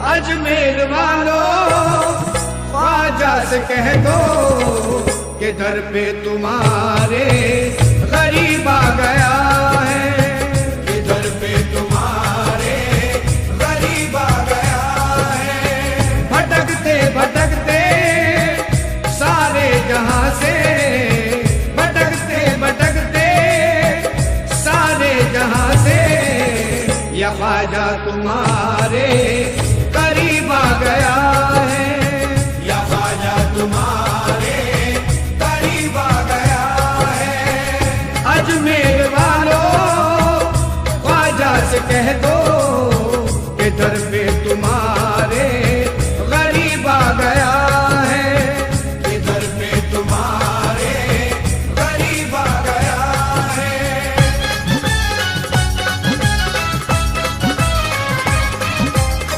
अजमेर वालों ख्वाजा से कह दो कि दर पे तुम्हारे गरीब आ गया है, कि दर पे तुम्हारे गरीब आ गया है। भटकते भटकते सारे जहां से, भटकते भटकते सारे जहां से, या ख्वाजा तुम्हारे करीब आ गया है, या ख्वाजा तुम्हारे करीब आ गया है। अजमेर वालों ख्वाजा से कह दो कि दर पे तुम्हारे